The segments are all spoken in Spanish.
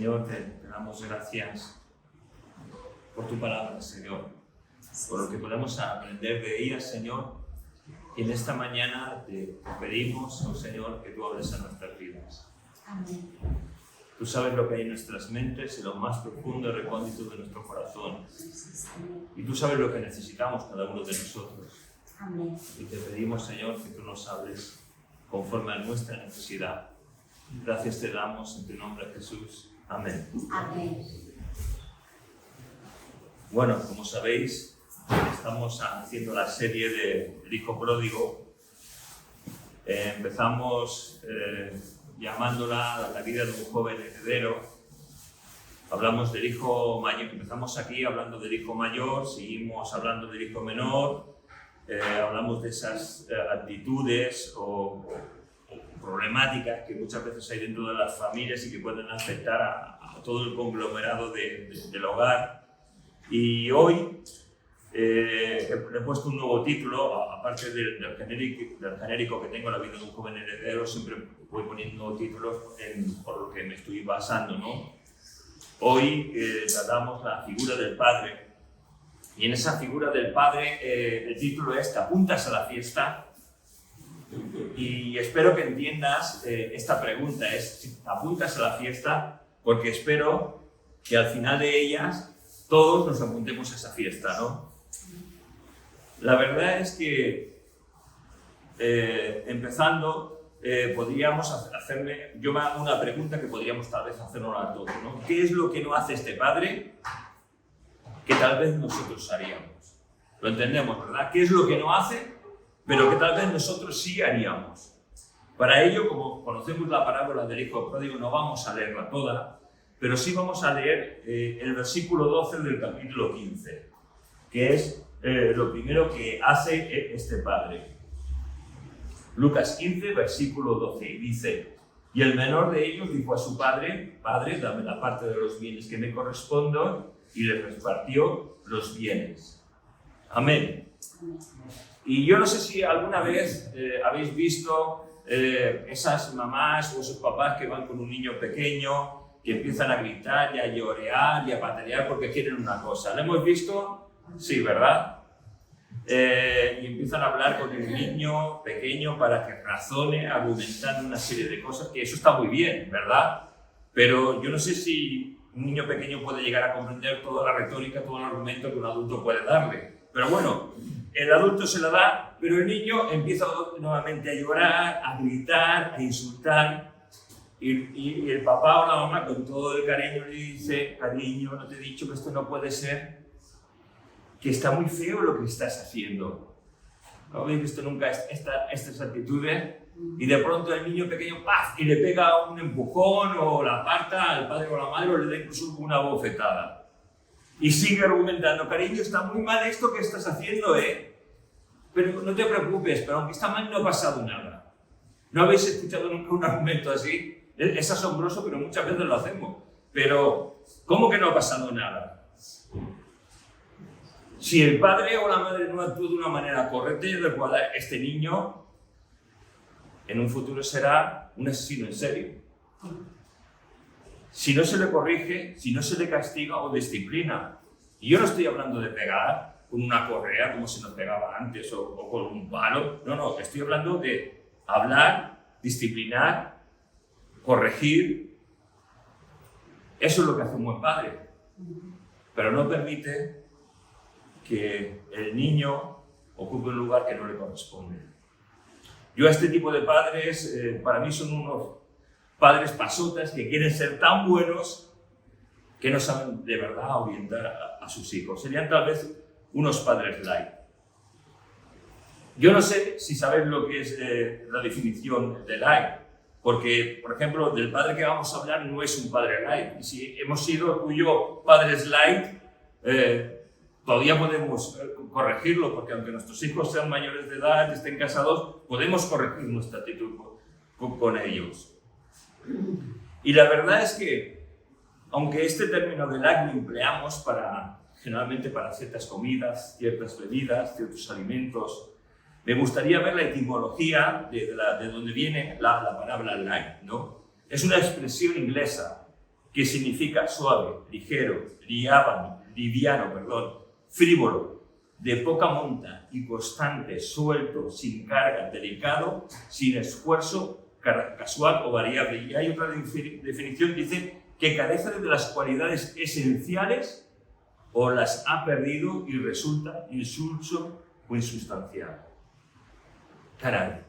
Señor, te damos gracias por tu palabra, Señor, por lo que podemos aprender de ella, Señor. Y en esta mañana te pedimos, oh Señor, que tú hables a nuestras vidas. Amén. Tú sabes lo que hay en nuestras mentes, en lo más profundo y recóndito de nuestro corazón. Y tú sabes lo que necesitamos cada uno de nosotros. Amén. Y te pedimos, Señor, que tú nos hables conforme a nuestra necesidad. Gracias te damos en tu nombre, Jesús. Amén. Amén. Bueno, como sabéis, estamos haciendo la serie del Hijo Pródigo. Empezamos llamándola La vida de un joven heredero. Hablamos del hijo mayor, empezamos aquí hablando del hijo mayor, seguimos hablando del hijo menor, hablamos de esas actitudes o problemáticas que muchas veces hay dentro de las familias y que pueden afectar a todo el conglomerado del hogar. Y hoy le he puesto un nuevo título, aparte del genérico que tengo, La vida de un joven heredero. Siempre voy poniendo títulos por lo que me estoy basando, ¿no? Hoy tratamos la figura del padre, y en esa figura del padre el título es ¿Te apuntas a la fiesta? Y espero que entiendas esta pregunta, es si te apuntas a la fiesta, porque espero que al final de ellas todos nos apuntemos a esa fiesta, ¿no? La verdad es que empezando podríamos hacerme, yo me hago una pregunta que podríamos tal vez hacernos a todos, ¿no? ¿Qué es lo que no hace este padre que tal vez nosotros haríamos? Lo entendemos, ¿verdad? ¿Qué es lo que no hace, pero que tal vez nosotros sí haríamos? Para ello, como conocemos la parábola del hijo pródigo, no vamos a leerla toda, pero sí vamos a leer el versículo 12 del capítulo 15, que es lo primero que hace este padre. Lucas 15, versículo 12, y dice: y el menor de ellos dijo a su padre: Padre, dame la parte de los bienes que me corresponden, y le repartió los bienes. Amén. Y yo no sé si alguna vez habéis visto esas mamás o esos papás que van con un niño pequeño, que empiezan a gritar y a llorear y a patalear porque quieren una cosa. ¿Lo hemos visto? Sí, ¿verdad? Y empiezan a hablar con el niño pequeño para que razone, argumentando una serie de cosas, que eso está muy bien, ¿verdad? Pero yo no sé si un niño pequeño puede llegar a comprender toda la retórica, todo el argumento que un adulto puede darle. Pero bueno, el adulto se la da, pero el niño empieza nuevamente a llorar, a gritar, a insultar. Y el papá o la mamá, con todo el cariño, le dice: cariño, ¿no te he dicho que esto no puede ser? Que está muy feo lo que estás haciendo. ¿No habéis visto nunca estas actitudes? Y de pronto el niño pequeño, ¡paf!, y le pega un empujón o la aparta al padre o a la madre, o le da incluso una bofetada. Y sigue argumentando: cariño, está muy mal esto que estás haciendo, ¿eh? Pero no te preocupes, pero aunque está mal no ha pasado nada. ¿No habéis escuchado nunca un argumento así? Es asombroso, pero muchas veces lo hacemos. Pero, ¿cómo que no ha pasado nada? Si el padre o la madre no actúa de una manera correcta y adecuada, este niño en un futuro será un asesino en serie. Si no se le corrige, si no se le castiga o disciplina. Y yo no estoy hablando de pegar con una correa como se nos pegaba antes o con un palo. No, estoy hablando de hablar, disciplinar, corregir. Eso es lo que hace un buen padre. Pero no permite que el niño ocupe un lugar que no le corresponde. Yo a este tipo de padres, para mí son unos padres pasotas que quieren ser tan buenos que no saben de verdad orientar a sus hijos. Serían tal vez unos padres light. Yo no sé si sabéis lo que es la definición de light, porque, por ejemplo, del padre que vamos a hablar no es un padre light. Y si hemos sido tú y yo padres light, todavía podemos corregirlo, porque aunque nuestros hijos sean mayores de edad, estén casados, podemos corregir nuestra actitud con ellos. Y la verdad es que, aunque este término de light lo empleamos generalmente para ciertas comidas, ciertas bebidas, ciertos alimentos, me gustaría ver la etimología de donde viene la palabra light, ¿no? Es una expresión inglesa que significa suave, ligero, liviano, frívolo, de poca monta y constante, suelto, sin carga, delicado, sin esfuerzo, casual o variable. Y hay otra definición, dice que carece de las cualidades esenciales o las ha perdido y resulta insulso o insustancial. Caray.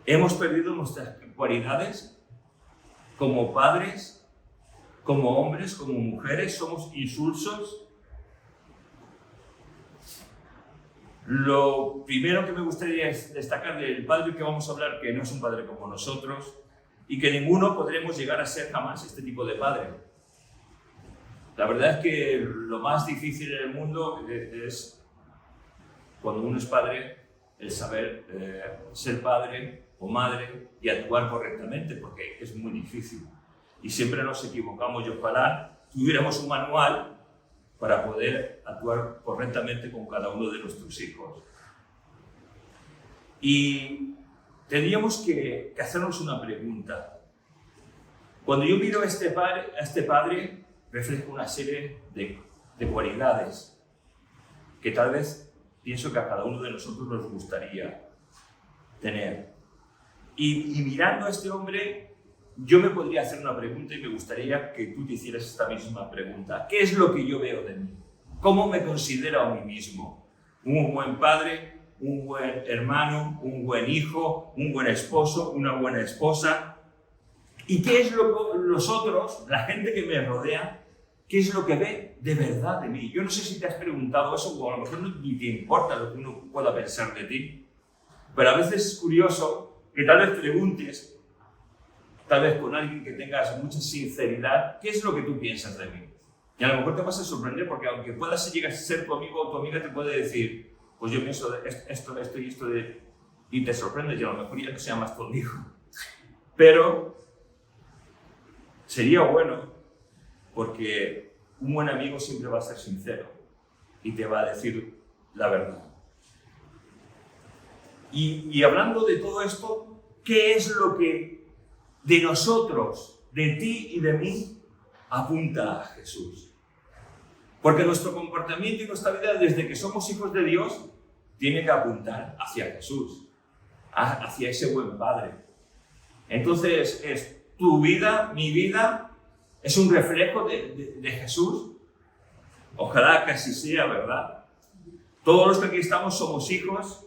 Hemos perdido nuestras cualidades como padres, como hombres, como mujeres, somos insulsos. Lo primero que me gustaría es destacar del padre que vamos a hablar, que no es un padre como nosotros y que ninguno podremos llegar a ser jamás este tipo de padre. La verdad es que lo más difícil en el mundo es, cuando uno es padre, el saber ser padre o madre y actuar correctamente, porque es muy difícil. Y siempre nos equivocamos y ojalá tuviéramos un manual para poder actuar correctamente con cada uno de nuestros hijos. Y tendríamos que hacernos una pregunta. Cuando yo miro a este padre, refleja una serie de cualidades que tal vez pienso que a cada uno de nosotros nos gustaría tener. Y mirando a este hombre, yo me podría hacer una pregunta y me gustaría que tú te hicieras esta misma pregunta. ¿Qué es lo que yo veo de mí? ¿Cómo me considero a mí mismo? ¿Un buen padre? ¿Un buen hermano? ¿Un buen hijo? ¿Un buen esposo? ¿Una buena esposa? ¿Y qué es lo que los otros, la gente que me rodea, qué es lo que ve de verdad de mí? Yo no sé si te has preguntado eso, o a lo mejor ni te importa lo que uno pueda pensar de ti, pero a veces es curioso que tal vez preguntes, tal vez con alguien que tengas mucha sinceridad, ¿qué es lo que tú piensas de mí? Y a lo mejor te vas a sorprender porque aunque puedas llegar a ser tu amigo o tu amiga te puede decir, pues yo pienso de esto y esto y te sorprendes y a lo mejor ya no sea más tu amigo. Pero sería bueno porque un buen amigo siempre va a ser sincero y te va a decir la verdad. Y hablando de todo esto, ¿qué es lo que de nosotros, de ti y de mí, apunta a Jesús? Porque nuestro comportamiento y nuestra vida, desde que somos hijos de Dios, tiene que apuntar hacia Jesús, hacia ese buen Padre. Entonces, es tu vida, mi vida, es un reflejo de Jesús. Ojalá que así sea, ¿verdad? Todos los que aquí estamos somos hijos.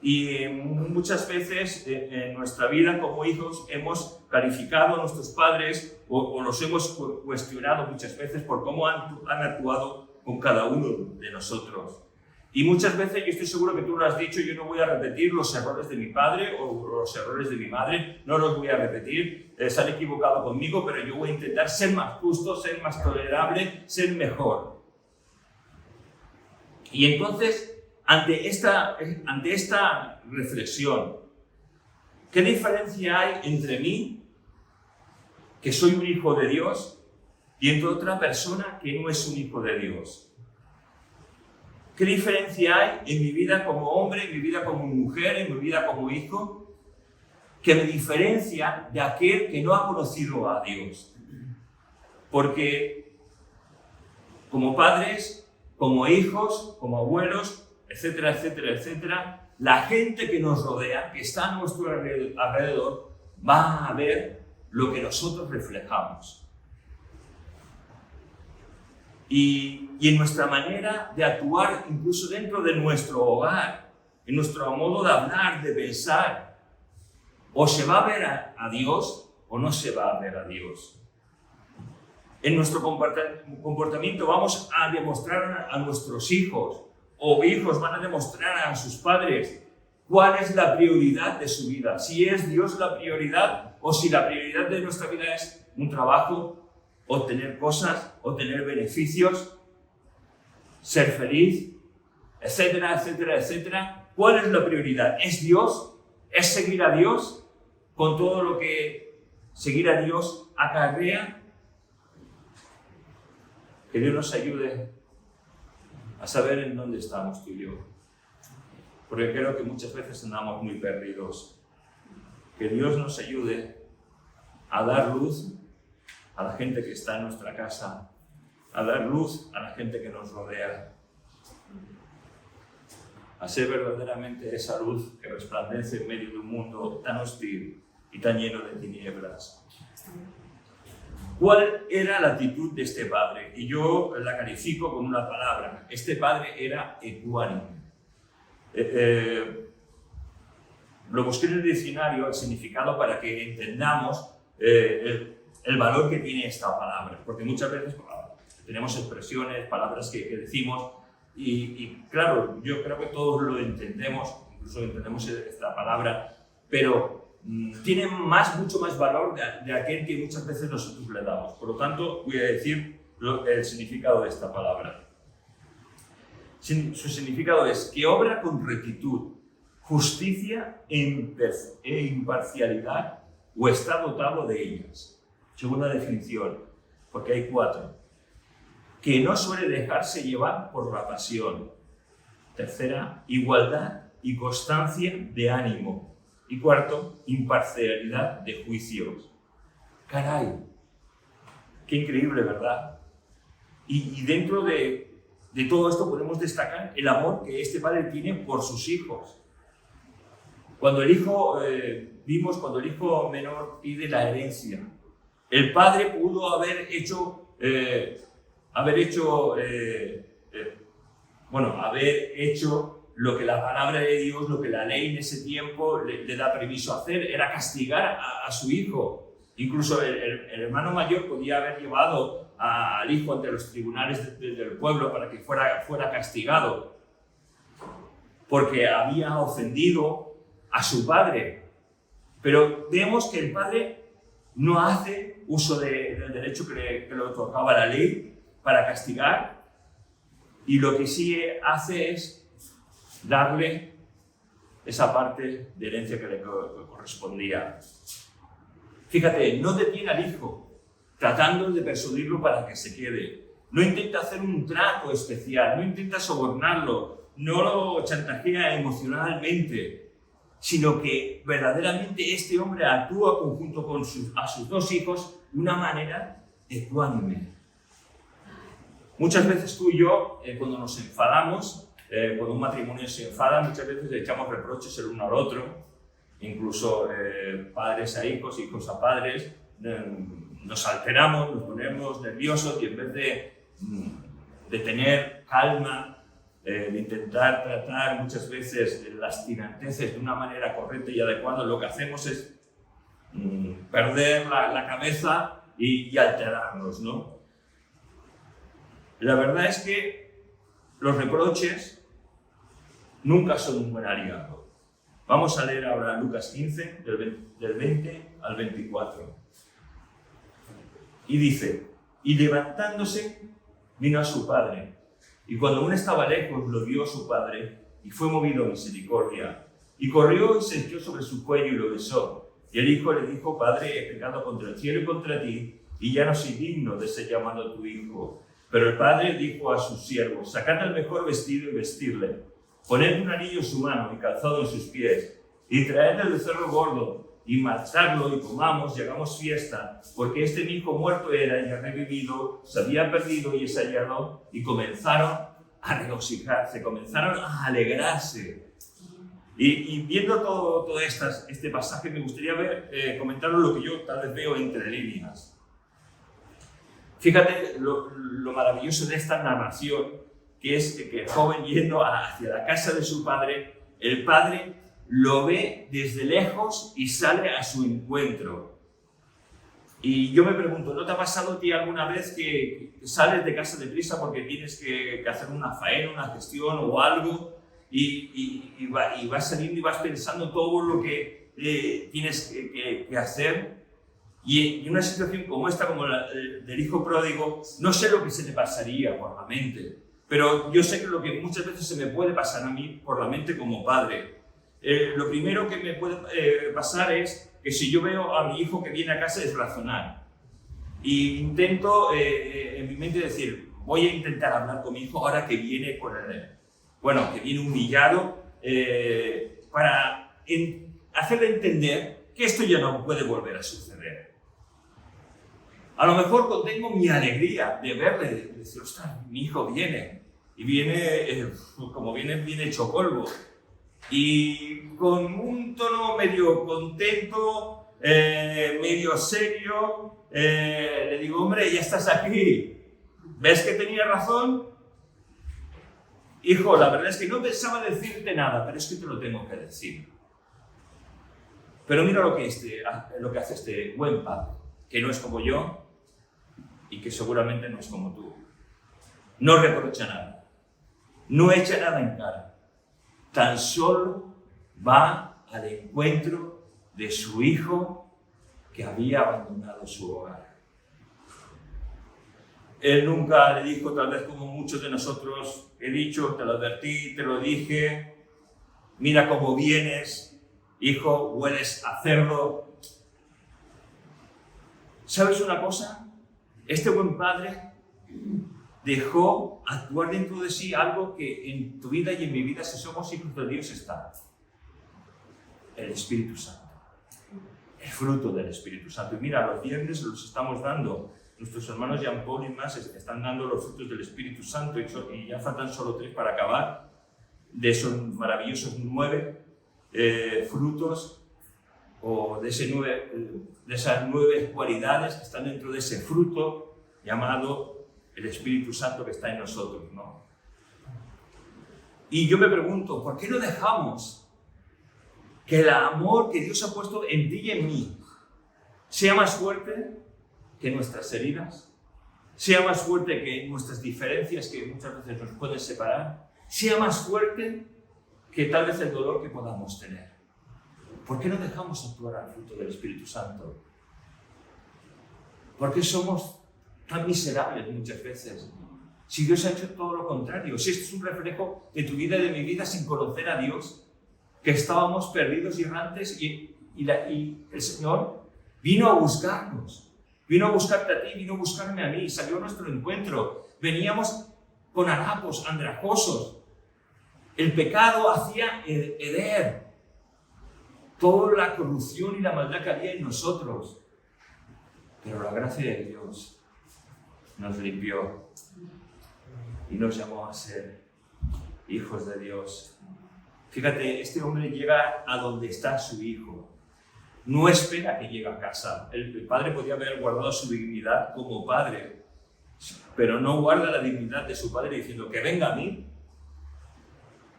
Y muchas veces en nuestra vida como hijos hemos calificado a nuestros padres o los hemos cuestionado muchas veces por cómo han actuado con cada uno de nosotros. Y muchas veces, yo estoy seguro que tú lo has dicho, yo no voy a repetir los errores de mi padre o los errores de mi madre, no los voy a repetir, se han equivocado conmigo, pero yo voy a intentar ser más justo, ser más tolerable, ser mejor. Y entonces, ante esta reflexión, ¿qué diferencia hay entre mí, que soy un hijo de Dios, y entre otra persona que no es un hijo de Dios? ¿Qué diferencia hay en mi vida como hombre, en mi vida como mujer, en mi vida como hijo, que me diferencia de aquel que no ha conocido a Dios? Porque como padres, como hijos, como abuelos, etcétera, etcétera, etcétera, la gente que nos rodea, que está a nuestro alrededor, va a ver lo que nosotros reflejamos. Y en nuestra manera de actuar, incluso dentro de nuestro hogar, en nuestro modo de hablar, de pensar, o se va a ver a Dios o no se va a ver a Dios. En nuestro comportamiento vamos a demostrar a nuestros hijos, o hijos van a demostrar a sus padres cuál es la prioridad de su vida. Si es Dios la prioridad o si la prioridad de nuestra vida es un trabajo, obtener cosas, obtener beneficios, ser feliz, etcétera, etcétera, etcétera. ¿Cuál es la prioridad? ¿Es Dios? ¿Es seguir a Dios con todo lo que seguir a Dios acarrea? Que Dios nos ayude a saber en dónde estamos tú y yo. Porque creo que muchas veces andamos muy perdidos. Que Dios nos ayude a dar luz a la gente que está en nuestra casa, a dar luz a la gente que nos rodea, a ser verdaderamente esa luz que resplandece en medio de un mundo tan hostil y tan lleno de tinieblas. ¿Cuál era la actitud de este padre? Y yo la califico con una palabra. Este padre era ecuánime. Lo busqué en el diccionario, el significado, para que entendamos el valor que tiene esta palabra. Porque muchas veces tenemos expresiones, palabras que decimos, y claro, yo creo que todos lo entendemos, incluso entendemos esta palabra, pero tiene mucho más valor de aquel que muchas veces nosotros le damos. Por lo tanto, voy a decir el significado de esta palabra. Su significado es que obra con rectitud, justicia e imparcialidad, o está dotado de ellas. Segunda definición, porque hay 4. Que no suele dejarse llevar por la pasión. Tercera, igualdad y constancia de ánimo. Y cuarto, imparcialidad de juicios. ¡Caray! ¡Qué increíble!, ¿verdad? Y dentro de todo esto podemos destacar el amor que este padre tiene por sus hijos. Cuando el hijo menor pide la herencia, el padre pudo haber hecho lo que la palabra de Dios, lo que la ley en ese tiempo le da permiso a hacer, era castigar a su hijo. Incluso el hermano mayor podía haber llevado al hijo ante los tribunales del pueblo para que fuera castigado, porque había ofendido a su padre. Pero vemos que el padre no hace uso del derecho que le otorgaba la ley para castigar, y lo que sí hace es darle esa parte de herencia que le correspondía. Fíjate, no detiene al hijo tratando de persuadirlo para que se quede. No intenta hacer un trato especial, no intenta sobornarlo, no lo chantajea emocionalmente, sino que verdaderamente este hombre actúa conjunto con a sus 2 hijos de una manera ecuánime. Muchas veces tú y yo, cuando nos enfadamos, cuando un matrimonio se enfada, muchas veces le echamos reproches el uno al otro, incluso padres a hijos, hijos a padres, nos alteramos, nos ponemos nerviosos, y en vez de tener calma, de intentar tratar muchas veces las tiranteces de una manera correcta y adecuada, lo que hacemos es perder la cabeza y alterarnos, ¿no? La verdad es que los reproches nunca son un buen aliado. Vamos a leer ahora Lucas 15, del 20 al 24. Y dice: y levantándose, vino a su padre, y cuando aún estaba lejos, lo vio su padre, y fue movido a misericordia. Y corrió y se echó sobre su cuello y lo besó. Y el hijo le dijo: Padre, he pecado contra el cielo y contra ti, y ya no soy digno de ser llamado tu hijo. Pero el padre dijo a sus siervos: sacad el mejor vestido y vestirle, poned un anillo en su mano y calzado en sus pies, y traed el becerro gordo, y matadlo, y comamos y hagamos fiesta, porque este mi hijo muerto era y ha revivido, se había perdido y es hallado. Y comenzaron a regocijarse, comenzaron a alegrarse. Y viendo todo este pasaje, me gustaría comentaros lo que yo tal vez veo entre líneas. Fíjate lo maravilloso de esta narración, que es que el joven, yendo hacia la casa de su padre, el padre lo ve desde lejos y sale a su encuentro. Y yo me pregunto, ¿no te ha pasado a ti alguna vez que sales de casa deprisa porque tienes que hacer una faena, una gestión o algo, y vas saliendo y vas pensando todo lo que tienes que hacer? Y en una situación como esta, como la del hijo pródigo, no sé lo que se le pasaría por la mente, pero yo sé que lo que muchas veces se me puede pasar a mí por la mente como padre. Lo primero que me puede pasar es que si yo veo a mi hijo que viene a casa, es razonar. Y intento en mi mente decir: voy a intentar hablar con mi hijo ahora que viene que viene humillado, para hacerle entender que esto ya no puede volver a suceder. A lo mejor contengo mi alegría de verle, de decir, ostras, mi hijo viene. Y viene, como viene hecho polvo. Y con un tono medio contento, medio serio, le digo, hombre, ya estás aquí. ¿Ves que tenía razón? Hijo, la verdad es que no pensaba decirte nada, pero es que te lo tengo que decir. Pero mira lo que hace este buen padre, que no es como yo y que seguramente no es como tú. No reprocha nada, no echa nada en cara, tan solo va al encuentro de su hijo que había abandonado su hogar. Él nunca le dijo, tal vez como muchos de nosotros he dicho, te lo advertí, te lo dije, mira cómo vienes, hijo, hueles a cerdo. ¿Sabes una cosa? Este buen padre dejó actuar dentro de sí algo que en tu vida y en mi vida, si somos hijos de Dios, está. El Espíritu Santo. El fruto del Espíritu Santo. Y mira, los viernes los estamos dando. Nuestros hermanos Jean Paul y más están dando los frutos del Espíritu Santo y ya faltan solo 3 para acabar de esos maravillosos 9 frutos o de esas 9 cualidades que están dentro de ese fruto llamado el Espíritu Santo que está en nosotros, ¿no? Y yo me pregunto, ¿por qué no dejamos que el amor que Dios ha puesto en ti y en mí sea más fuerte que nuestras heridas, sea más fuerte que nuestras diferencias que muchas veces nos pueden separar, sea más fuerte que tal vez el dolor que podamos tener? ¿Por qué no dejamos actuar al fruto del Espíritu Santo? ¿Por qué somos tan miserables muchas veces? Si Dios ha hecho todo lo contrario, si esto es un reflejo de tu vida y de mi vida sin conocer a Dios, que estábamos perdidos y errantes y el Señor vino a buscarnos. Vino a buscarte a ti, vino a buscarme a mí, salió a nuestro encuentro. Veníamos con harapos, andrajosos. El pecado hacía heder toda la corrupción y la maldad que había en nosotros. Pero la gracia de Dios nos limpió y nos llamó a ser hijos de Dios. Fíjate, este hombre llega a donde está su hijo. No espera que llegue a casa. El padre podía haber guardado su dignidad como padre, pero no guarda la dignidad de su padre diciendo que venga a mí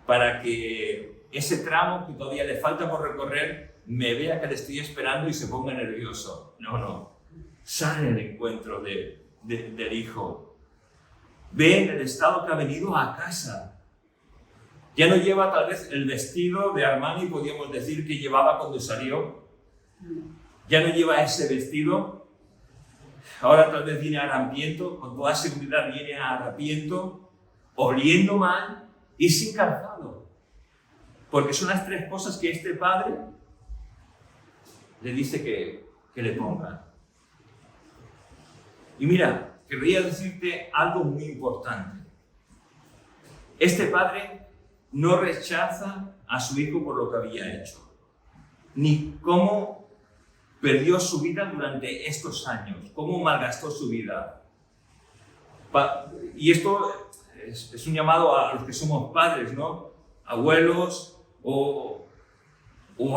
para que ese tramo que todavía le falta por recorrer me vea que le estoy esperando y se ponga nervioso. No. Sale el encuentro del hijo. Ve en el estado que ha venido a casa. Ya no lleva tal vez el vestido de Armani, podríamos decir, que llevaba cuando salió. Ya no lleva ese vestido, ahora tal vez viene harapiento, con toda seguridad viene harapiento, oliendo mal y sin calzado. Porque son las 3 cosas que este padre le dice que le ponga. Y mira, querría decirte algo muy importante. Este padre no rechaza a su hijo por lo que había hecho, ni cómo perdió su vida durante estos años, cómo malgastó su vida. Y esto es un llamado a los que somos padres, ¿no? Abuelos o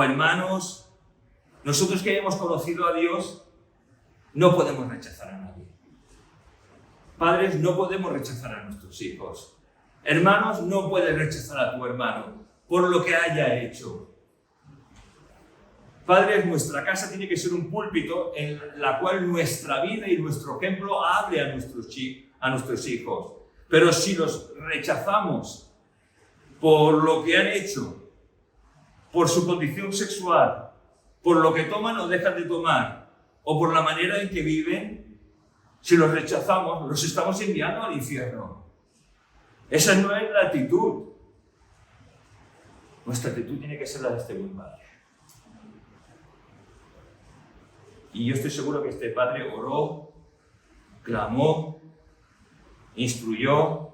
hermanos. Nosotros que hemos conocido a Dios, no podemos rechazar a nadie. Padres, no podemos rechazar a nuestros hijos. Hermanos, no puedes rechazar a tu hermano por lo que haya hecho. Padres, nuestra casa tiene que ser un púlpito en la cual nuestra vida y nuestro ejemplo hable a nuestros hijos. Pero si los rechazamos por lo que han hecho, por su condición sexual, por lo que toman o dejan de tomar, o por la manera en que viven, si los rechazamos, los estamos enviando al infierno. Esa no es la actitud. Nuestra actitud tiene que ser la de este buen padre. Y yo estoy seguro que este padre oró, clamó, instruyó,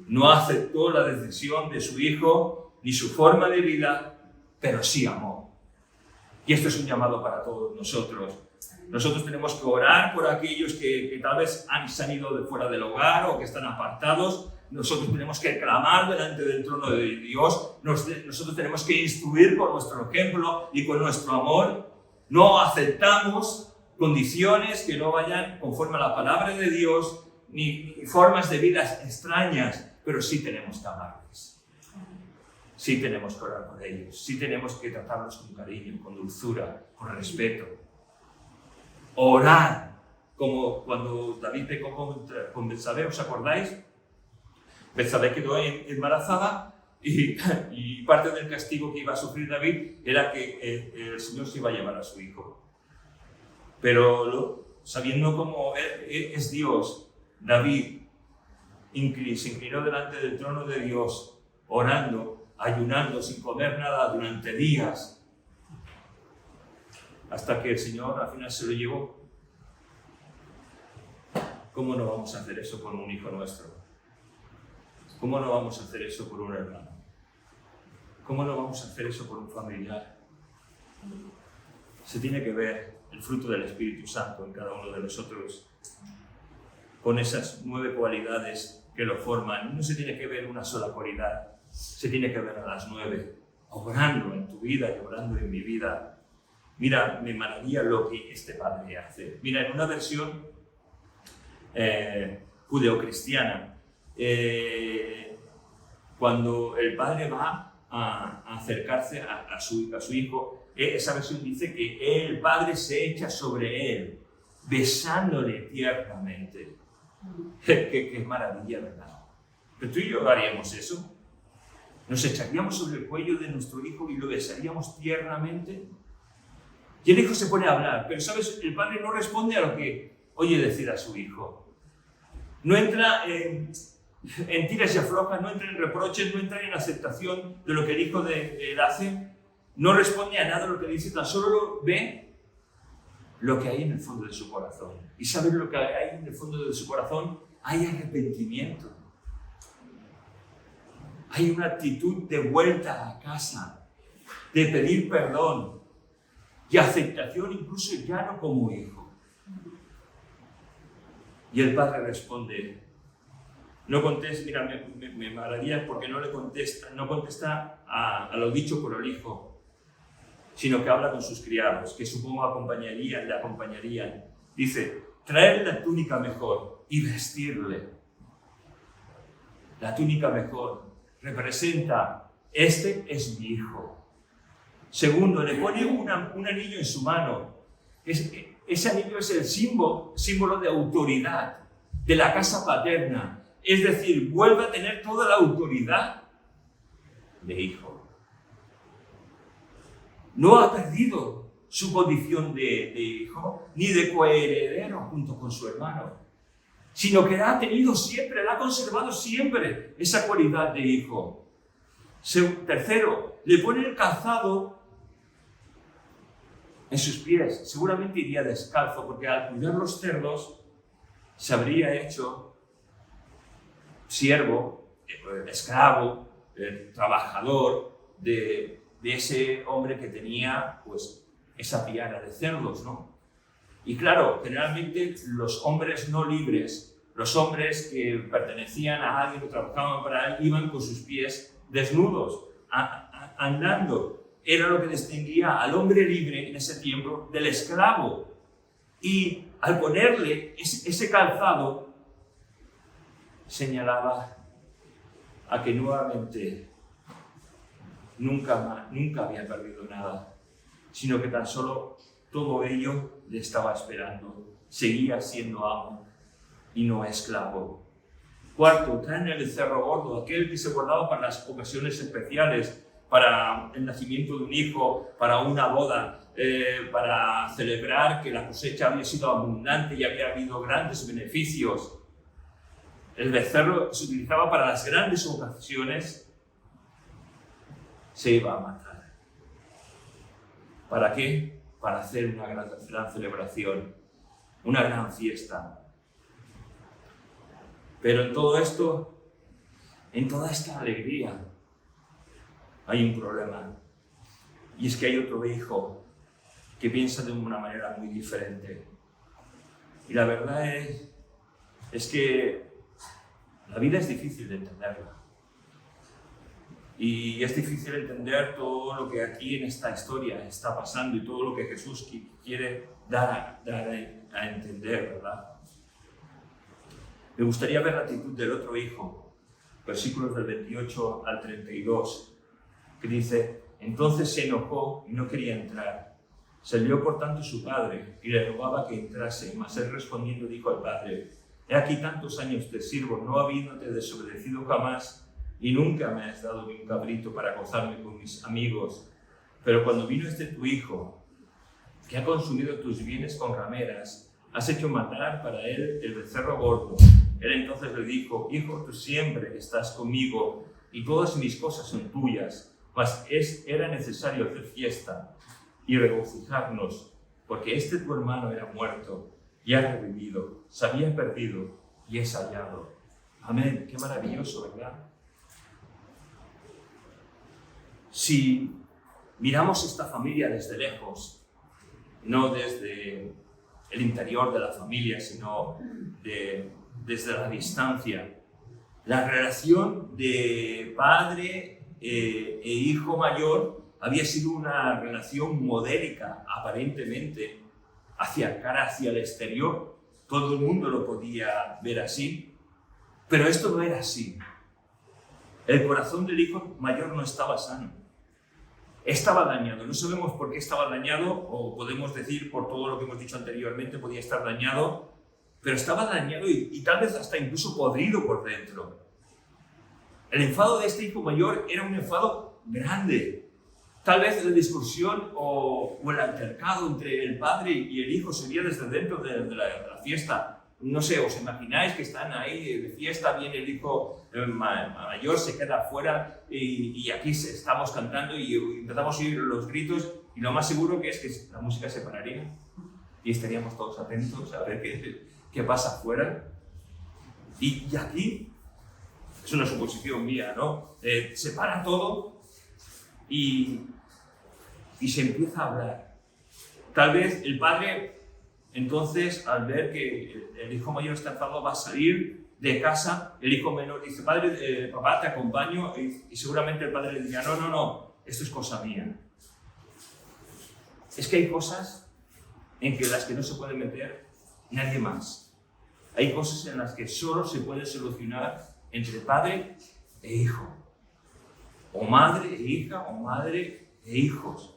no aceptó la decisión de su hijo ni su forma de vida, pero sí amó. Y esto es un llamado para todos nosotros. Nosotros tenemos que orar por aquellos que tal vez se han ido de fuera del hogar o que están apartados. Nosotros tenemos que clamar delante del trono de Dios. Nosotros tenemos que instruir con nuestro ejemplo y con nuestro amor. No aceptamos condiciones que no vayan conforme a la palabra de Dios, ni formas de vidas extrañas, pero sí tenemos que amarles. Sí tenemos que orar por ellos. Sí tenemos que tratarlos con cariño, con dulzura, con respeto. Orar, como cuando David pecó con Betsabé, ¿os acordáis? Betsabé quedó embarazada y parte del castigo que iba a sufrir David era que el Señor se iba a llevar a su hijo. Pero sabiendo cómo es Dios, David se inclinó delante del trono de Dios, orando, ayunando, sin comer nada durante días, hasta que el Señor al final se lo llevó. ¿Cómo no vamos a hacer eso con un hijo nuestro? ¿Cómo no vamos a hacer eso por un hermano? ¿Cómo no vamos a hacer eso por un familiar? Se tiene que ver el fruto del Espíritu Santo en cada uno de nosotros, con esas 9 cualidades que lo forman. No se tiene que ver una sola cualidad, se tiene que ver a las 9, obrando en tu vida y obrando en mi vida. Mira, me maravilla lo que este padre hace. Mira, en una versión judeocristiana, cuando el padre va a acercarse a su hijo, esa versión dice que el padre se echa sobre él, besándole tiernamente. Qué maravilla, ¿verdad? Pero tú y yo haríamos eso. Nos echaríamos sobre el cuello de nuestro hijo y lo besaríamos tiernamente. Y el hijo se pone a hablar, pero ¿sabes? El padre no responde a lo que oye decir a su hijo. No entra en tiras y aflojas, no entra en reproches, no entra en aceptación de lo que el hijo de él hace. No responde a nada de lo que dice, tan solo ve lo que hay en el fondo de su corazón. ¿Y sabes lo que hay en el fondo de su corazón? Hay arrepentimiento. Hay una actitud de vuelta a casa, de pedir perdón y aceptación incluso ya no como hijo. Y el padre responde, no contesta, mira, me maravilla porque no contesta a lo dicho por el hijo, sino que habla con sus criados, que supongo le acompañarían. Dice, traerle la túnica mejor y vestirle. La túnica mejor representa, este es mi hijo. Segundo, le pone un anillo en su mano. Ese anillo es el símbolo de autoridad, de la casa paterna. Es decir, vuelve a tener toda la autoridad de hijo. No ha perdido su condición de hijo, ni de coheredero junto con su hermano, sino que la ha tenido siempre, la ha conservado siempre, esa cualidad de hijo. Tercero, le pone el calzado en sus pies. Seguramente iría descalzo, porque al cuidar los cerdos se habría hecho siervo, esclavo, trabajador de ese hombre que tenía pues esa piara de cerdos, ¿no? Y claro, generalmente los hombres no libres, los hombres que pertenecían a alguien o trabajaban para él, iban con sus pies desnudos, andando. Era lo que distinguía al hombre libre en ese tiempo del esclavo. Y al ponerle ese calzado, señalaba a que nuevamente nunca había perdido nada, sino que tan solo todo ello le estaba esperando. Seguía siendo amo y no esclavo. Cuarto, traen el becerro gordo, aquel que se guardaba para las ocasiones especiales, para el nacimiento de un hijo, para una boda, para celebrar que la cosecha había sido abundante y había habido grandes beneficios. El becerro se utilizaba para las grandes ocasiones, se iba a matar. ¿Para qué? Para hacer una gran celebración, una gran fiesta. Pero en todo esto, en toda esta alegría, hay un problema. Y es que hay otro hijo que piensa de una manera muy diferente. Y la verdad es que la vida es difícil de entenderla. Y es difícil entender todo lo que aquí en esta historia está pasando y todo lo que Jesús quiere dar a entender, ¿verdad? Me gustaría ver la actitud del otro hijo, versículos del 28 al 32, que dice: entonces se enojó y no quería entrar. Salió por tanto su padre y le rogaba que entrase, mas él respondiendo dijo al padre: he aquí tantos años te sirvo, no habiéndote desobedecido jamás, y nunca me has dado ni un cabrito para gozarme con mis amigos. Pero cuando vino este tu hijo, que ha consumido tus bienes con rameras, has hecho matar para él el becerro gordo. Él entonces le dijo: hijo, tú siempre estás conmigo y todas mis cosas son tuyas, mas era necesario hacer fiesta y regocijarnos, porque este tu hermano era muerto y ha revivido, se había perdido y es hallado. Amén. Qué maravilloso, ¿verdad? Si miramos esta familia desde lejos, no desde el interior de la familia, sino desde la distancia, la relación de padre e hijo mayor había sido una relación modélica, aparentemente, cara hacia el exterior. Todo el mundo lo podía ver así, pero esto no era así. El corazón del hijo mayor no estaba sano. Estaba dañado. No sabemos por qué estaba dañado, o podemos decir por todo lo que hemos dicho anteriormente, podía estar dañado, pero estaba dañado y tal vez hasta incluso podrido por dentro. El enfado de este hijo mayor era un enfado grande. Tal vez la discusión o el altercado entre el padre y el hijo sería desde dentro de la fiesta. No sé, ¿os imagináis que están ahí de fiesta, viene el hijo mayor, se queda afuera y aquí estamos cantando y empezamos a oír los gritos, y lo más seguro que es que la música se pararía y estaríamos todos atentos a ver qué pasa afuera? Y aquí, es una suposición mía, ¿no? Se para todo y se empieza a hablar. Tal vez el padre, entonces, al ver que el hijo mayor está enfadado, va a salir de casa. El hijo menor dice: padre, papá, te acompaño, y seguramente el padre le diría: no, esto es cosa mía. Es que hay cosas en las que no se puede meter nadie más. Hay cosas en las que solo se puede solucionar entre padre e hijo, o madre e hija, o madre e hijos.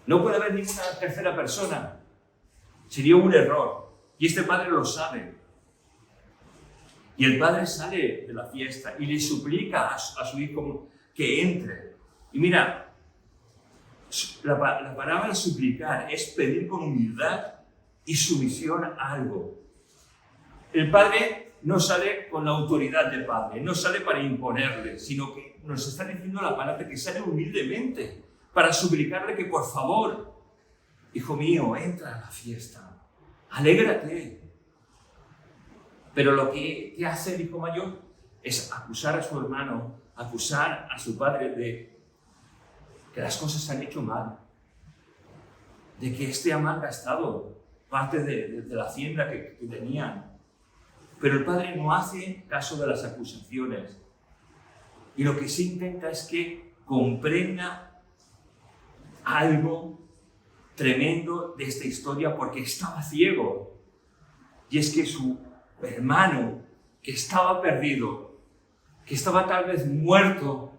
No puede haber ninguna tercera persona. Sería un error. Y este padre lo sabe. Y el padre sale de la fiesta y le suplica a su hijo que entre. Y mira, la palabra suplicar es pedir con humildad y sumisión a algo. El padre no sale con la autoridad del padre, no sale para imponerle, sino que nos está diciendo la palabra que sale humildemente para suplicarle que por favor, hijo mío, entra a la fiesta, alégrate. Pero lo que hace el hijo mayor es acusar a su hermano, acusar a su padre de que las cosas se han hecho mal, de que este ha malgastado parte de la hacienda que tenían. Pero el padre no hace caso de las acusaciones, y lo que sí intenta es que comprenda algo tremendo de esta historia, porque estaba ciego. Y es que su hermano, que estaba perdido, que estaba tal vez muerto,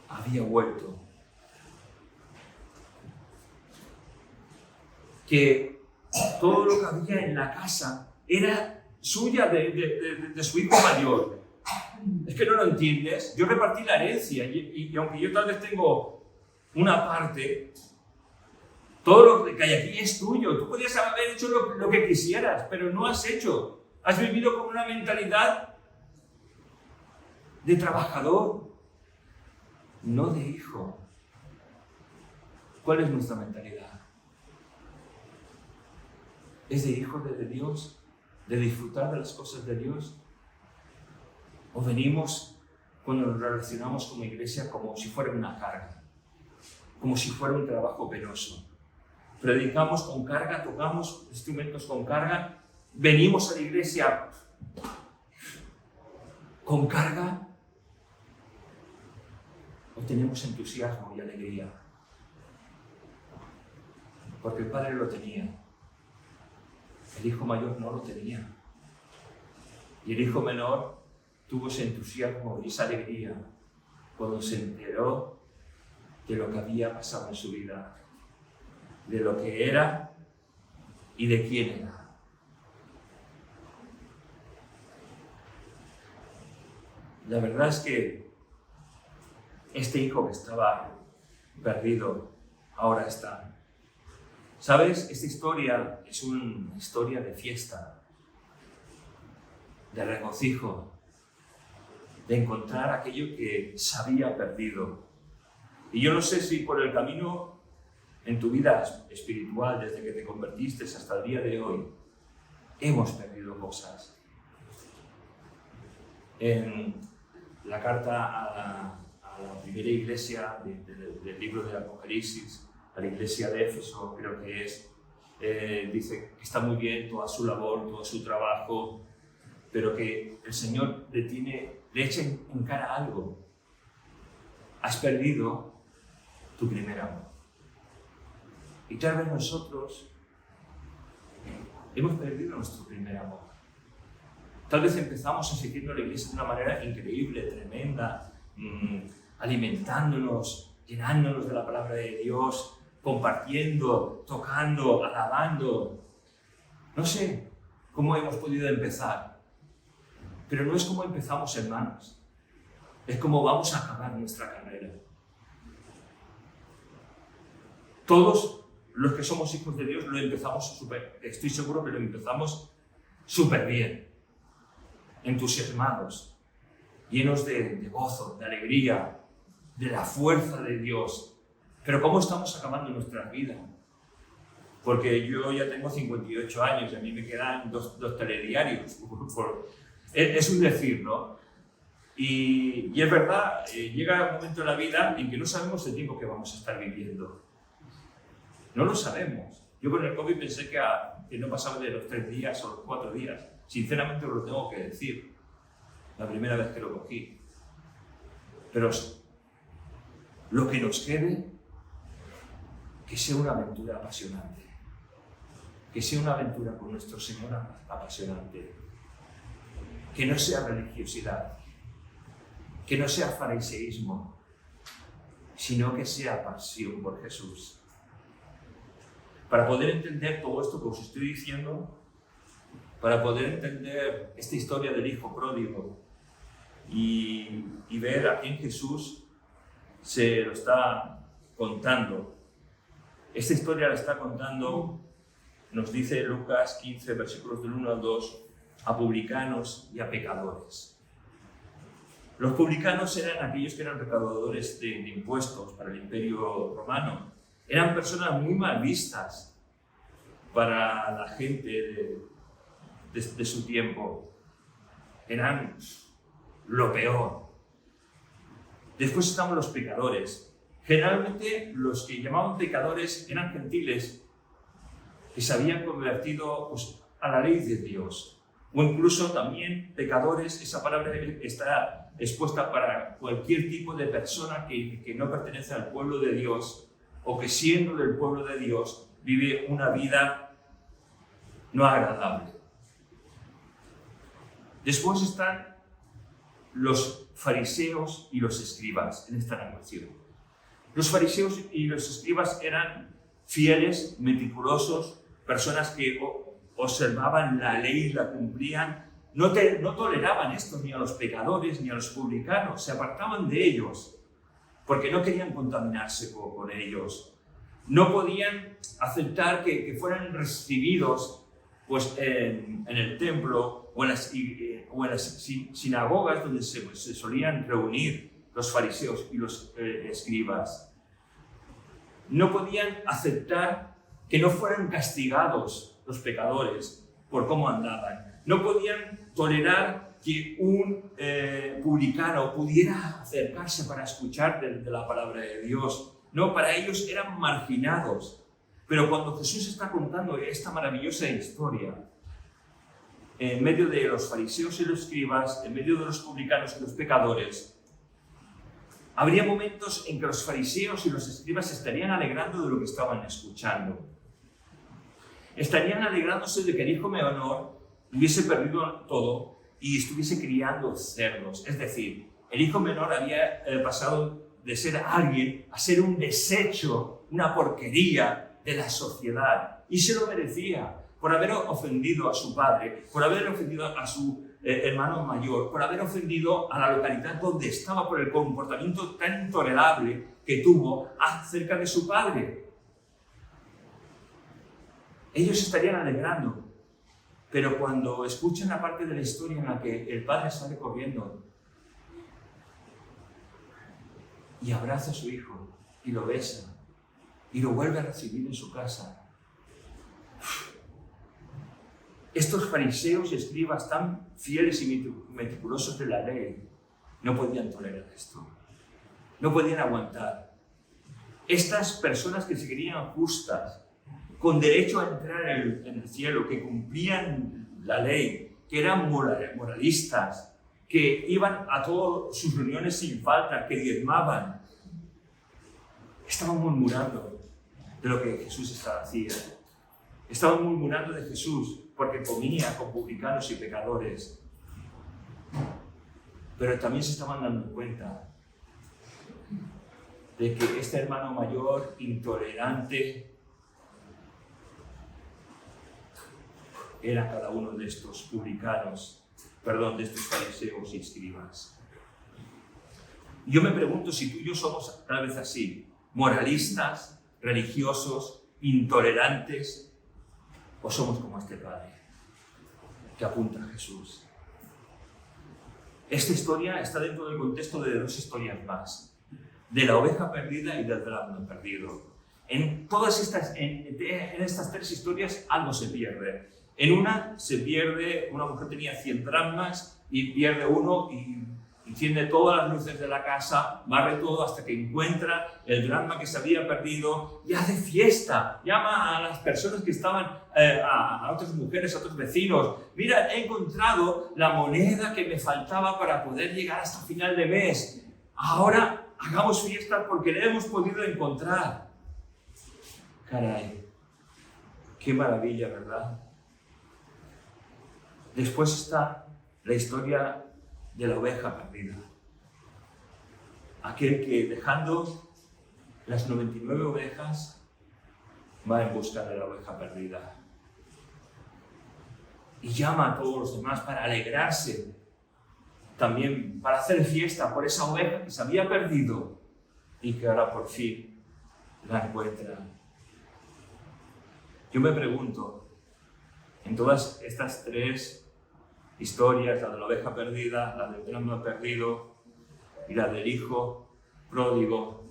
había vuelto. Que todo lo que había en la casa era suya, de su hijo mayor. Es que no lo entiendes. Yo repartí la herencia y aunque yo tal vez tengo una parte, todo lo que hay aquí es tuyo. Tú podías haber hecho lo que quisieras, pero no has hecho. Has vivido con una mentalidad de trabajador, no de hijo. ¿Cuál es nuestra mentalidad? ¿Es de hijo de Dios? ¿De disfrutar de las cosas de Dios? ¿O venimos, cuando nos relacionamos con la iglesia, como si fuera una carga? como si fuera un trabajo penoso. Predicamos con carga, tocamos instrumentos con carga, venimos a la iglesia con carga, o tenemos entusiasmo y alegría. Porque el padre lo tenía, el hijo mayor no lo tenía. Y el hijo menor tuvo ese entusiasmo y esa alegría cuando se enteró de lo que había pasado en su vida, de lo que era y de quién era. La verdad es que este hijo que estaba perdido ahora está. ¿Sabes? Esta historia es una historia de fiesta, de regocijo, de encontrar aquello que se había perdido. Y yo no sé si por el camino en tu vida espiritual, desde que te convertiste hasta el día de hoy, hemos perdido cosas. En la carta a la primera iglesia del libro del Apocalipsis, a la iglesia de Éfeso, creo que es, dice que está muy bien toda su labor, todo su trabajo, pero que el Señor le echa en cara algo. Has perdido tu primer amor. Y tal vez nosotros hemos perdido nuestro primer amor. Tal vez empezamos asistiendo a la iglesia de una manera increíble, tremenda, alimentándonos, llenándonos de la palabra de Dios, compartiendo, tocando, alabando. No sé cómo hemos podido empezar, pero no es como empezamos, hermanos. Es como vamos a acabar nuestra carrera. Todos los que somos hijos de Dios lo empezamos estoy seguro que lo empezamos súper bien, entusiasmados, llenos de gozo, de alegría, de la fuerza de Dios. Pero ¿cómo estamos acabando nuestra vida? Porque yo ya tengo 58 años y a mí me quedan dos telediarios. Es un decir, ¿no? Y es verdad, llega un momento en la vida en que no sabemos el tiempo que vamos a estar viviendo. No lo sabemos. Yo con el COVID pensé que no pasaba de los 3 días o los 4 días. Sinceramente os lo tengo que decir. La primera vez que lo cogí. Pero lo que nos quede, que sea una aventura apasionante. Que sea una aventura con nuestro Señor apasionante. Que no sea religiosidad. Que no sea fariseísmo. Sino que sea pasión por Jesús. Para poder entender todo esto que os estoy diciendo, para poder entender esta historia del hijo pródigo y ver a quién Jesús se lo está contando. Esta historia la está contando, nos dice Lucas 15, versículos del 1 al 2, a publicanos y a pecadores. Los publicanos eran aquellos que eran recaudadores de impuestos para el Imperio Romano. Eran personas muy mal vistas para la gente de su tiempo. Eran lo peor. Después estaban los pecadores. Generalmente los que llamaban pecadores eran gentiles que se habían convertido a la ley de Dios. O incluso también pecadores, esa palabra está expuesta para cualquier tipo de persona que no pertenece al pueblo de Dios o que siendo del pueblo de Dios vive una vida no agradable. Después están los fariseos y los escribas en esta narración. Los fariseos y los escribas eran fieles, meticulosos, personas que observaban la ley, la cumplían, no toleraban esto ni a los pecadores ni a los publicanos, se apartaban de ellos porque no querían contaminarse con ellos. No podían aceptar que fueran recibidos en el templo o en las sinagogas donde se solían reunir los fariseos y los escribas. No podían aceptar que no fueran castigados los pecadores por cómo andaban. No podían tolerar que un publicano pudiera acercarse para escuchar de la palabra de Dios. No, para ellos eran marginados. Pero cuando Jesús está contando esta maravillosa historia, en medio de los fariseos y los escribas, en medio de los publicanos y los pecadores, habría momentos en que los fariseos y los escribas se estarían alegrando de lo que estaban escuchando. Estarían alegrándose de que el hijo menor hubiese perdido todo y estuviese criando cerdos. Es decir, el hijo menor había pasado de ser alguien a ser un desecho, una porquería de la sociedad. Y se lo merecía por haber ofendido a su padre, por haber ofendido a su hermano mayor, por haber ofendido a la localidad donde estaba por el comportamiento tan intolerable que tuvo acerca de su padre. Ellos estarían alegrando, pero cuando escuchan la parte de la historia en la que el padre sale corriendo y abraza a su hijo y lo besa y lo vuelve a recibir en su casa, estos fariseos y escribas tan fieles y meticulosos de la ley no podían tolerar esto, no podían aguantar. Estas personas que se creían justas, con derecho a entrar en el cielo, que cumplían la ley, que eran moralistas, que iban a todas sus reuniones sin falta, que diezmaban, estaban murmurando de lo que Jesús estaba haciendo. Estaban murmurando de Jesús porque comía con publicanos y pecadores. Pero también se estaban dando cuenta de que este hermano mayor, intolerante, era cada uno de estos publicanos, de estos fariseos y escribas. Yo me pregunto si tú y yo somos tal vez así, moralistas, religiosos, intolerantes, o somos como este padre que apunta a Jesús. Esta historia está dentro del contexto de dos historias más, de la oveja perdida y del dracma perdido. En estas tres historias algo se pierde. En una se pierde, una mujer tenía 100 dracmas y pierde uno y enciende todas las luces de la casa, barre todo hasta que encuentra el dracma que se había perdido y hace fiesta. Llama a las personas que estaban, a otras mujeres, a otros vecinos. Mira, he encontrado la moneda que me faltaba para poder llegar hasta final de mes. Ahora hagamos fiesta porque la hemos podido encontrar. Caray, qué maravilla, ¿verdad? Después está la historia de la oveja perdida. Aquel que, dejando las 99 ovejas, va en busca de la oveja perdida. Y llama a todos los demás para alegrarse, también para hacer fiesta por esa oveja que se había perdido y que ahora por fin la encuentra. Yo me pregunto, en todas estas tres historias, la de la oveja perdida, la del dracma perdido y la del hijo pródigo,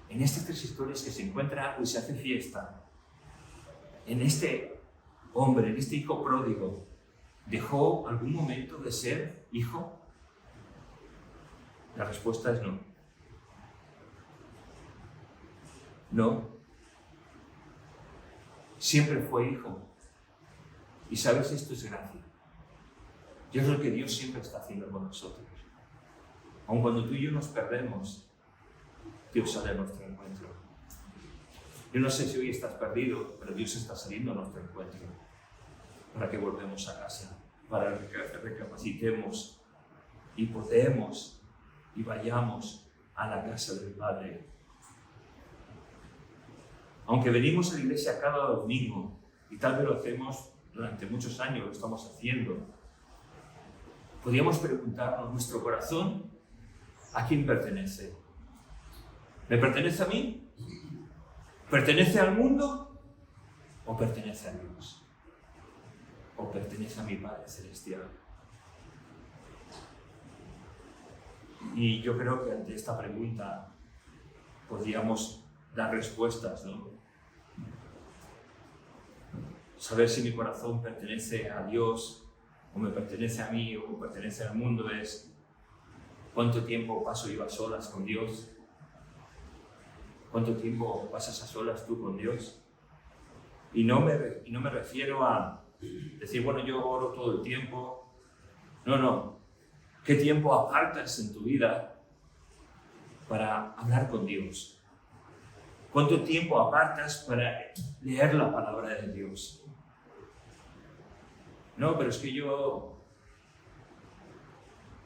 en estas tres historias que se encuentra y se hace fiesta, en este hombre, en este hijo pródigo, ¿dejó algún momento de ser hijo? La respuesta es no. No. Siempre fue hijo. Y sabes, esto es gracia. Y es lo que Dios siempre está haciendo con nosotros. Aun cuando tú y yo nos perdemos, Dios sale a nuestro encuentro. Yo no sé si hoy estás perdido, pero Dios está saliendo a nuestro encuentro para que volvemos a casa, para que recapacitemos y podemos y vayamos a la casa del Padre. Aunque venimos a la iglesia cada domingo y tal vez lo hacemos durante muchos años, lo estamos haciendo, podríamos preguntarnos, ¿nuestro corazón a quién pertenece? ¿Me pertenece a mí? ¿Pertenece al mundo? ¿O pertenece a Dios? ¿O pertenece a mi Padre Celestial? Y yo creo que ante esta pregunta podríamos dar respuestas, ¿no? Saber si mi corazón pertenece a Dios, o me pertenece a mí, o pertenece al mundo, es cuánto tiempo paso yo a solas con Dios, ¿Cuánto tiempo pasas a solas tú con Dios? Y no me refiero a decir, bueno, yo oro todo el tiempo. No. ¿Qué tiempo apartas en tu vida para hablar con Dios? ¿Cuánto tiempo apartas para leer la palabra de Dios? No, pero es que yo...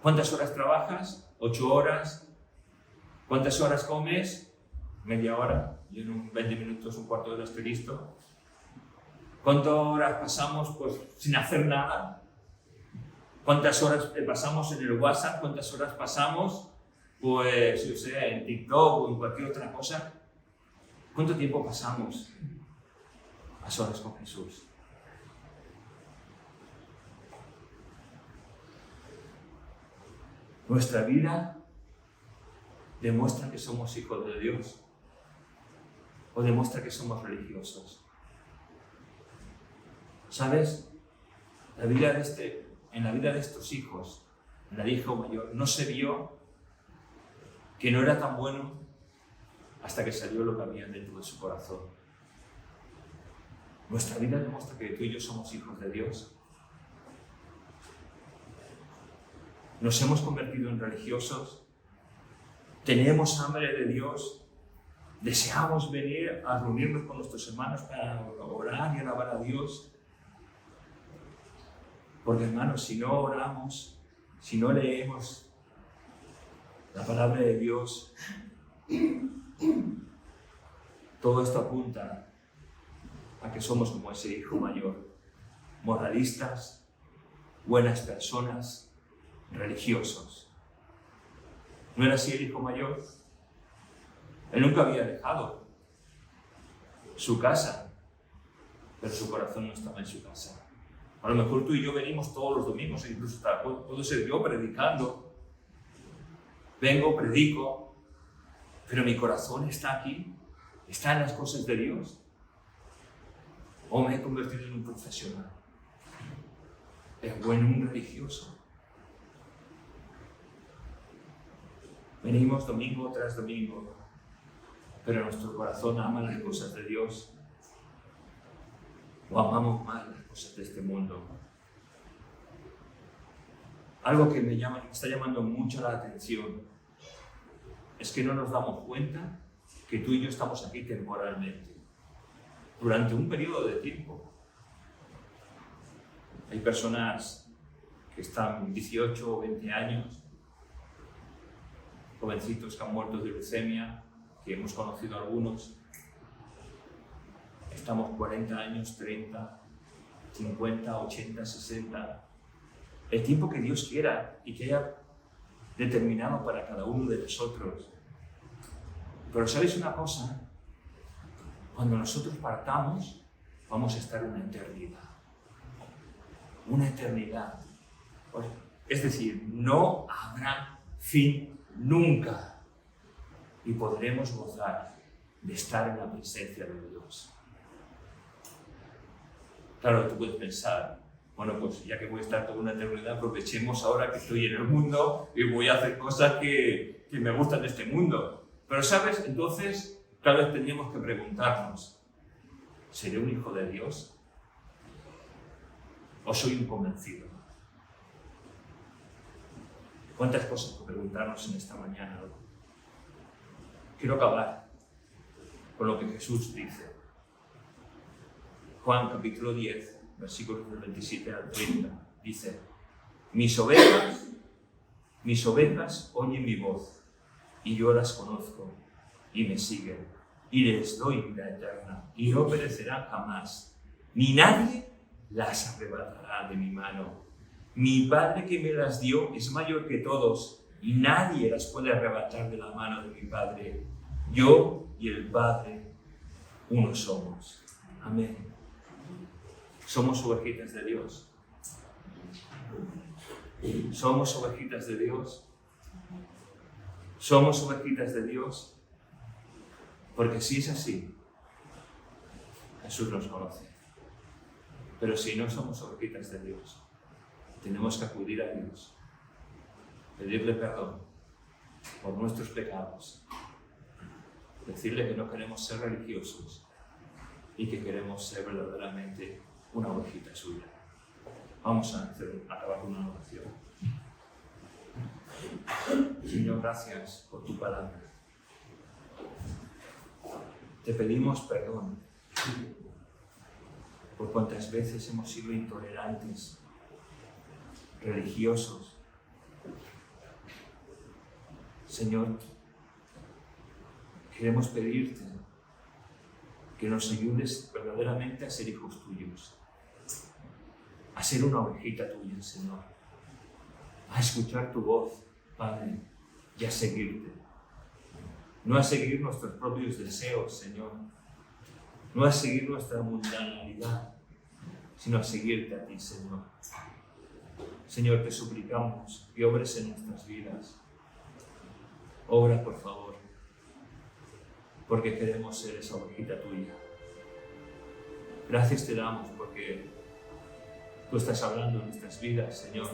¿Cuántas horas trabajas? 8 horas. ¿Cuántas horas comes? Media hora. Yo en un 20 minutos, un cuarto de hora estoy listo. ¿Cuántas horas pasamos pues sin hacer nada? ¿Cuántas horas pasamos en el WhatsApp? ¿Cuántas horas pasamos pues, yo sé, en TikTok o en cualquier otra cosa? ¿Cuánto tiempo pasamos a solas con Jesús? Nuestra vida demuestra que somos hijos de Dios o demuestra que somos religiosos. ¿Sabes? En la vida de estos hijos, en la hija mayor, no se vio que no era tan bueno hasta que salió lo que había dentro de su corazón. Nuestra vida demuestra que tú y yo somos hijos de Dios. Nos hemos convertido en religiosos, tenemos hambre de Dios, deseamos venir a reunirnos con nuestros hermanos para orar y alabar a Dios. Porque hermanos, si no oramos, si no leemos la palabra de Dios, todo esto apunta a que somos como ese hijo mayor, moralistas, buenas personas, religiosos. ¿No era así el hijo mayor? Él nunca había dejado su casa, pero su corazón no estaba en su casa. A lo mejor tú y yo venimos todos los domingos, incluso puedo ser yo predicando. Vengo, predico, pero mi corazón está aquí, está en las cosas de Dios. ¿O me he convertido en un profesional? ¿Es bueno un religioso? Venimos domingo tras domingo, pero nuestro corazón ama las cosas de Dios. O amamos más las cosas de este mundo. Algo que me está llamando mucho la atención es que no nos damos cuenta que tú y yo estamos aquí temporalmente, durante un periodo de tiempo. Hay personas que están 18 o 20 años, jovencitos que han muerto de leucemia, que hemos conocido algunos. Estamos 40 años, 30, 50, 80, 60. El tiempo que Dios quiera y que haya determinado para cada uno de nosotros. Pero ¿sabéis una cosa? Cuando nosotros partamos, vamos a estar una eternidad. Una eternidad. Es decir, no habrá fin nunca. Y podremos gozar de estar en la presencia de Dios. Claro, tú puedes pensar, bueno, pues ya que voy a estar toda una eternidad, aprovechemos ahora que estoy en el mundo y voy a hacer cosas que me gustan de este mundo. Pero, ¿sabes? Entonces, tal vez tendríamos que preguntarnos, ¿seré un hijo de Dios? ¿O soy un convencido? ¿Cuántas cosas que preguntarnos en esta mañana? Quiero acabar con lo que Jesús dice. Juan capítulo 10, versículos del 27 al 30, dice: mis ovejas oyen mi voz, y yo las conozco, y me siguen, y les doy vida eterna, y no perecerán jamás, ni nadie las arrebatará de mi mano. Mi Padre que me las dio es mayor que todos, y nadie las puede arrebatar de la mano de mi Padre. Yo y el Padre uno somos. Amén. Somos ovejitas de Dios. Somos ovejitas de Dios. Somos ovejitas de Dios. Porque si es así, Jesús nos conoce. Pero si no somos ovejitas de Dios, tenemos que acudir a Dios, pedirle perdón por nuestros pecados Decirle que no queremos ser religiosos y que queremos ser verdaderamente una ovejita suya. Vamos a acabar con una oración. Señor, gracias por tu palabra. Te pedimos perdón por cuantas veces hemos sido intolerantes, religiosos. Señor, queremos pedirte que nos ayudes verdaderamente a ser hijos tuyos, a ser una ovejita tuya, Señor, a escuchar tu voz, Padre, y a seguirte. No a seguir nuestros propios deseos, Señor, no a seguir nuestra mundanalidad, sino a seguirte a ti, Señor. Señor, te suplicamos que obres en nuestras vidas. Obra, por favor, porque queremos ser esa ovejita tuya. Gracias te damos porque tú estás hablando en nuestras vidas, Señor,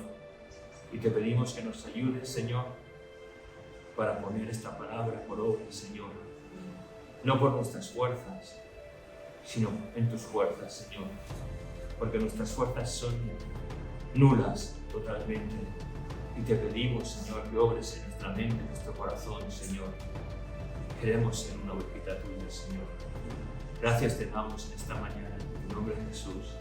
y te pedimos que nos ayudes, Señor, para poner esta palabra por obra, Señor, no por nuestras fuerzas, sino en tus fuerzas, Señor, porque nuestras fuerzas son nulas totalmente, y te pedimos, Señor, que obres en nuestra mente, en nuestro corazón, Señor. Queremos ser una ovejita tuya, Señor. Gracias te damos en esta mañana, en tu nombre de Jesús.